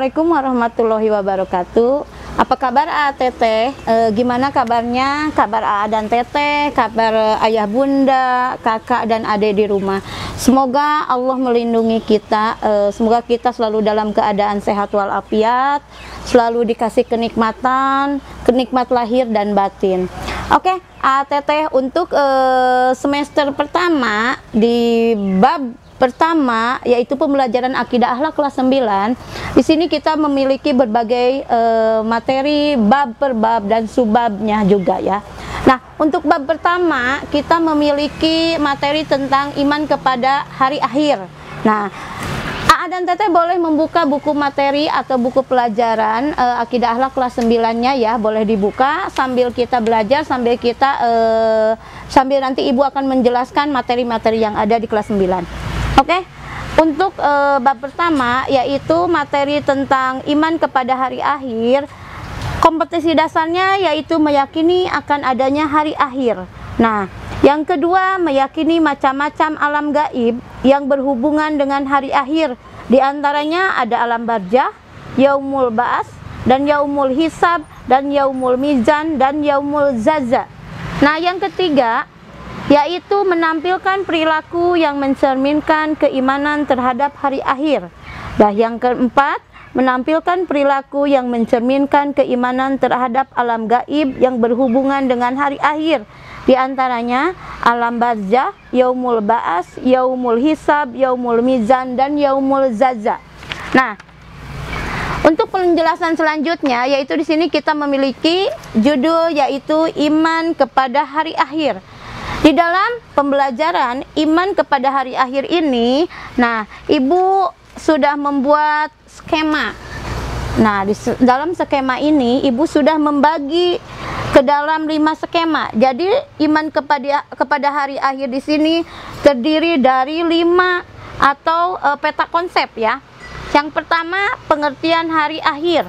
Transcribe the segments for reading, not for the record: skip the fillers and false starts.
Assalamualaikum warahmatullahi wabarakatuh. Apa kabar Teteh? Gimana kabarnya? Kabar Aa dan Teteh, kabar ayah bunda, kakak dan adik di rumah. Semoga Allah melindungi kita, semoga kita selalu dalam keadaan sehat walafiat, selalu dikasih kenikmatan, kenikmat lahir dan batin. Oke, Teteh, untuk semester pertama di bab pertama yaitu pembelajaran akidah akhlak kelas 9. Di sini kita memiliki berbagai materi bab per bab dan subbabnya juga ya. Nah, untuk bab pertama kita memiliki materi tentang iman kepada hari akhir. Nah, Aa dan Teteh boleh membuka buku materi atau buku pelajaran akidah akhlak kelas 9-nya ya, boleh dibuka sambil kita belajar, sambil kita sambil nanti Ibu akan menjelaskan materi-materi yang ada di kelas 9. Oke, untuk bab pertama yaitu materi tentang iman kepada hari akhir. Kompetisi dasarnya yaitu meyakini akan adanya hari akhir. Nah, yang kedua meyakini macam-macam alam gaib yang berhubungan dengan hari akhir. Di antaranya ada alam barzah, yaumul ba'as, dan yaumul hisab, dan yaumul mizan, dan yaumul zaza. Nah, yang ketiga yaitu menampilkan perilaku yang mencerminkan keimanan terhadap hari akhir. Dan yang keempat, menampilkan perilaku yang mencerminkan keimanan terhadap alam gaib yang berhubungan dengan hari akhir. Di antaranya alam barzah, yaumul ba'as, yaumul hisab, yaumul mizan, dan yaumul zaza. Nah, untuk penjelasan selanjutnya yaitu di sini kita memiliki judul yaitu iman kepada hari akhir. Di dalam pembelajaran iman kepada hari akhir ini, nah, Ibu sudah membuat skema. Nah, di dalam skema ini Ibu sudah membagi ke dalam 5 skema. Jadi iman kepada hari akhir di sini terdiri dari 5 atau peta konsep ya. Yang pertama, pengertian hari akhir.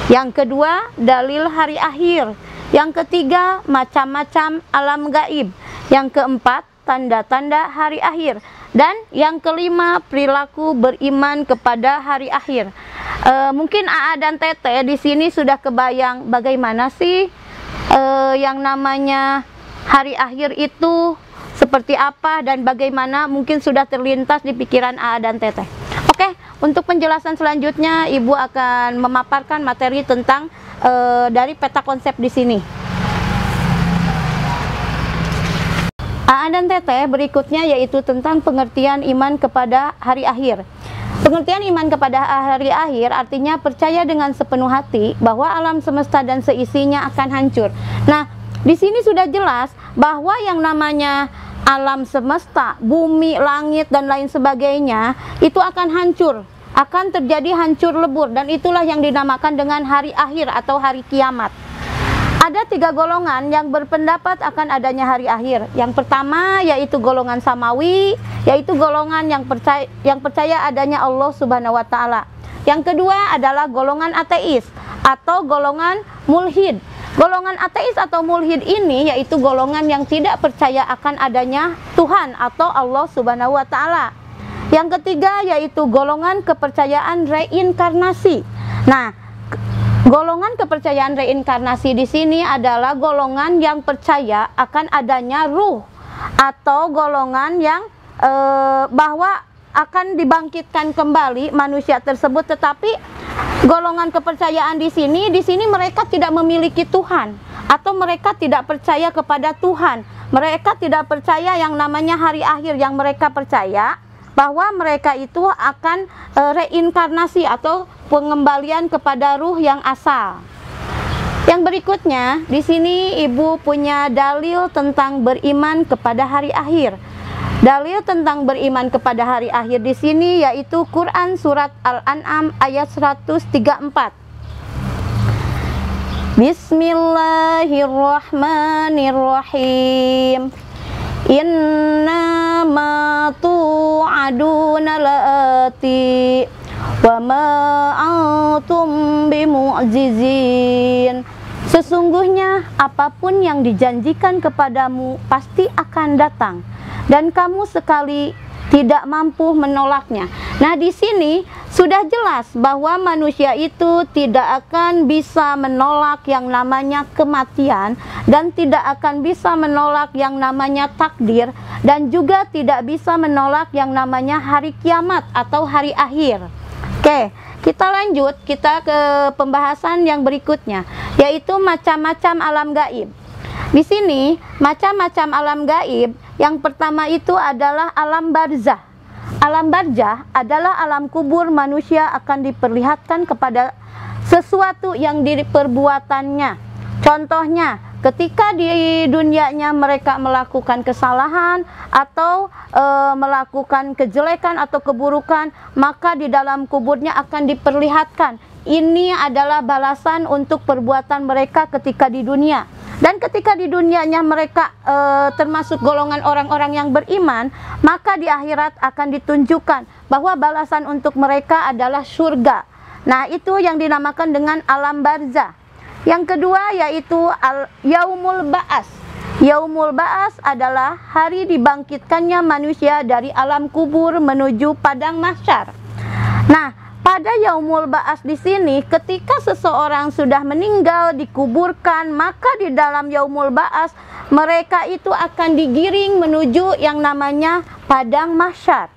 Yang kedua, dalil hari akhir. Yang ketiga, macam-macam alam gaib. Yang keempat, tanda-tanda hari akhir. Dan yang kelima, perilaku beriman kepada hari akhir. Mungkin Aa dan Teteh di sini sudah kebayang bagaimana sih yang namanya hari akhir itu seperti apa dan bagaimana, mungkin sudah terlintas di pikiran Aa dan Teteh. Oke, untuk penjelasan selanjutnya Ibu akan memaparkan materi tentang dari peta konsep di sini. Aa dan Teteh berikutnya yaitu tentang pengertian iman kepada hari akhir. Pengertian iman kepada hari akhir artinya percaya dengan sepenuh hati bahwa alam semesta dan seisinya akan hancur. Nah, di sini sudah jelas bahwa yang namanya alam semesta, bumi, langit, dan lain sebagainya itu akan hancur, akan terjadi hancur lebur, dan itulah yang dinamakan dengan hari akhir atau hari kiamat. Ada 3 golongan yang berpendapat akan adanya hari akhir. Yang pertama yaitu golongan samawi, yaitu golongan yang percaya adanya Allah Subhanahu wa taala. Yang kedua adalah golongan ateis atau golongan mulhid. Golongan ateis atau mulhid ini yaitu golongan yang tidak percaya akan adanya Tuhan atau Allah Subhanahu wa taala. Yang ketiga yaitu golongan kepercayaan reinkarnasi. Nah, golongan kepercayaan reinkarnasi di sini adalah golongan yang percaya akan adanya ruh atau golongan yang bahwa akan dibangkitkan kembali manusia tersebut, tetapi golongan kepercayaan di sini mereka tidak memiliki Tuhan atau mereka tidak percaya kepada Tuhan. Mereka tidak percaya yang namanya hari akhir. Yang mereka percaya bahwa mereka itu akan reinkarnasi atau pengembalian kepada ruh yang asal. Yang berikutnya, di sini Ibu punya dalil tentang beriman kepada hari akhir. Dalil tentang beriman kepada hari akhir di sini yaitu Quran surat Al-An'am ayat 134. Bismillahirrahmanirrahim. Innama tu'aduna la'ati wa ma antum bimu'jizin. Sesungguhnya apapun yang dijanjikan kepadamu pasti akan datang dan kamu sekali tidak mampu menolaknya. Nah, di sini Sudah jelas bahwa manusia itu tidak akan bisa menolak yang namanya kematian dan tidak akan bisa menolak yang namanya takdir dan juga tidak bisa menolak yang namanya hari kiamat atau hari akhir. Oke, kita lanjut, kita ke pembahasan yang berikutnya, yaitu macam-macam alam gaib. Di sini, macam-macam alam gaib, yang pertama itu adalah alam barzah. Alam barzah adalah alam kubur manusia akan diperlihatkan kepada sesuatu yang diperbuatannya. Contohnya, ketika di dunianya mereka melakukan kesalahan atau melakukan kejelekan atau keburukan, maka di dalam kuburnya akan diperlihatkan. Ini adalah balasan untuk perbuatan mereka ketika di dunia. Dan ketika di dunianya mereka termasuk golongan orang-orang yang beriman, maka di akhirat akan ditunjukkan bahwa balasan untuk mereka adalah surga. Nah, itu yang dinamakan dengan alam barzah. Yang kedua yaitu yaumul ba'as. Yaumul ba'as adalah hari dibangkitkannya manusia dari alam kubur menuju padang mahsyar. Nah, pada yaumul ba'as di sini, ketika seseorang sudah meninggal dikuburkan, maka di dalam yaumul ba'as mereka itu akan digiring menuju yang namanya padang mahsyar.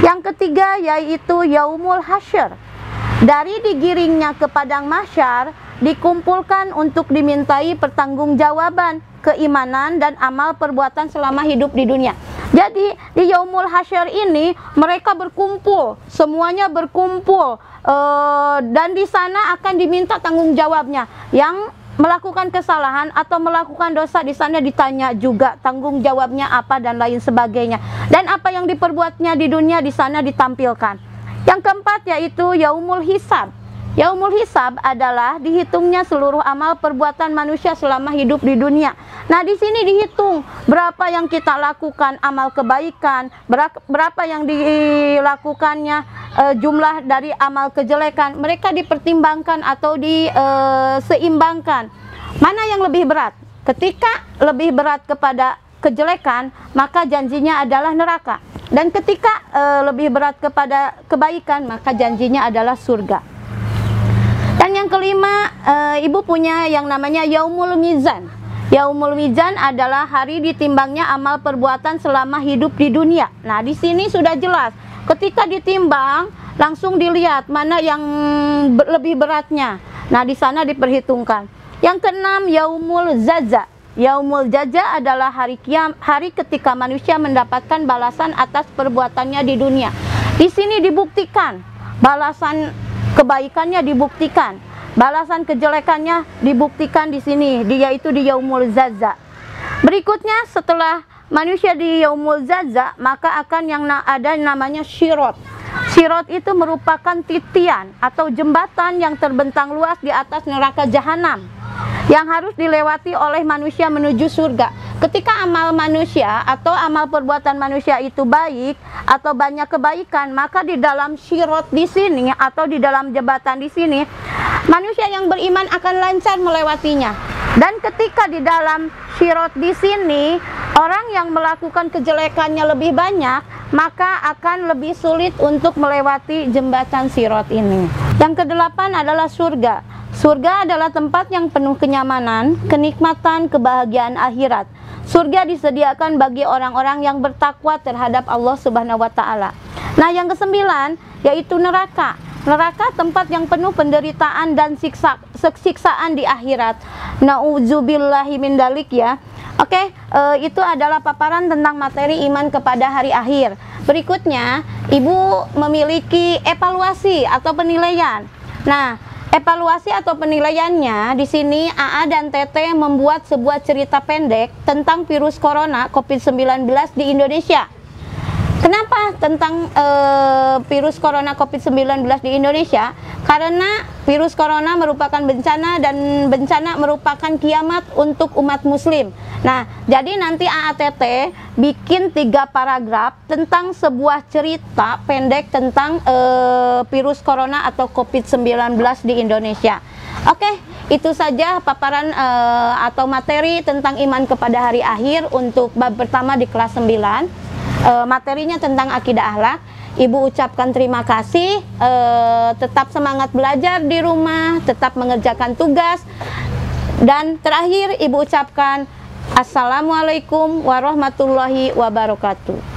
Yang ketiga yaitu yaumul hasyr. Dari digiringnya ke padang mahsyar dikumpulkan untuk dimintai pertanggungjawaban keimanan dan amal perbuatan selama hidup di dunia. Jadi di yaumul hasyr ini mereka berkumpul, semuanya berkumpul dan di sana akan diminta tanggung jawabnya. Yang melakukan kesalahan atau melakukan dosa di sana ditanya juga tanggung jawabnya apa dan lain sebagainya. Dan apa yang diperbuatnya di dunia di sana ditampilkan. Yang keempat yaitu yaumul hisab. Yaumul hisab adalah dihitungnya seluruh amal perbuatan manusia selama hidup di dunia. Nah, di sini dihitung berapa yang kita lakukan amal kebaikan, berapa yang dilakukannya jumlah dari amal kejelekan. Mereka dipertimbangkan atau diseimbangkan. Mana yang lebih berat? Ketika lebih berat kepada kejelekan, maka janjinya adalah neraka. Dan ketika lebih berat kepada kebaikan, maka janjinya adalah surga. Dan yang kelima, ibu punya yang namanya yaumul mizan. Yaumul mizan adalah hari ditimbangnya amal perbuatan selama hidup di dunia. Nah, di sini sudah jelas. Ketika ditimbang, langsung dilihat mana yang lebih beratnya. Nah, di sana diperhitungkan. Yang keenam, yaumul jaza. Yaumul jaza adalah hari ketika manusia mendapatkan balasan atas perbuatannya di dunia. Di sini dibuktikan balasan kebaikannya dibuktikan, balasan kejelekannya dibuktikan di sini, yaitu di yaumul jaza. Berikutnya setelah manusia di yaumul jaza, maka akan yang ada namanya syirat. Syirat itu merupakan titian atau jembatan yang terbentang luas di atas neraka jahanam yang harus dilewati oleh manusia menuju surga. Ketika amal manusia atau amal perbuatan manusia itu baik atau banyak kebaikan, maka di dalam syirat di sini atau di dalam jembatan di sini, manusia yang beriman akan lancar melewatinya. Dan ketika di dalam syirat di sini, orang yang melakukan kejelekannya lebih banyak, maka akan lebih sulit untuk melewati jembatan syirat ini. Yang kedelapan adalah surga. Surga adalah tempat yang penuh kenyamanan, kenikmatan, kebahagiaan akhirat. Surga disediakan bagi orang-orang yang bertakwa terhadap Allah Subhanahu wa Ta'ala. Nah, yang kesembilan yaitu neraka. Neraka tempat yang penuh penderitaan dan siksaan di akhirat. Nauzubillahi min dalik ya. Oke, itu adalah paparan tentang materi iman kepada hari akhir. Berikutnya, ibu memiliki evaluasi atau penilaian. Nah, evaluasi atau penilaiannya di sini AA dan TT membuat sebuah cerita pendek tentang virus corona COVID-19 di Indonesia. Kenapa tentang virus corona COVID-19 di Indonesia? Karena virus corona merupakan bencana dan bencana merupakan kiamat untuk umat muslim. Nah, jadi nanti AATT bikin 3 paragraf tentang sebuah cerita pendek tentang virus corona atau COVID-19 di Indonesia. Oke, itu saja paparan atau materi tentang iman kepada hari akhir untuk bab pertama di kelas 9. Materinya tentang akidah akhlak. Ibu ucapkan terima kasih, tetap semangat belajar di rumah, tetap mengerjakan tugas, dan terakhir Ibu ucapkan Assalamualaikum warahmatullahi wabarakatuh.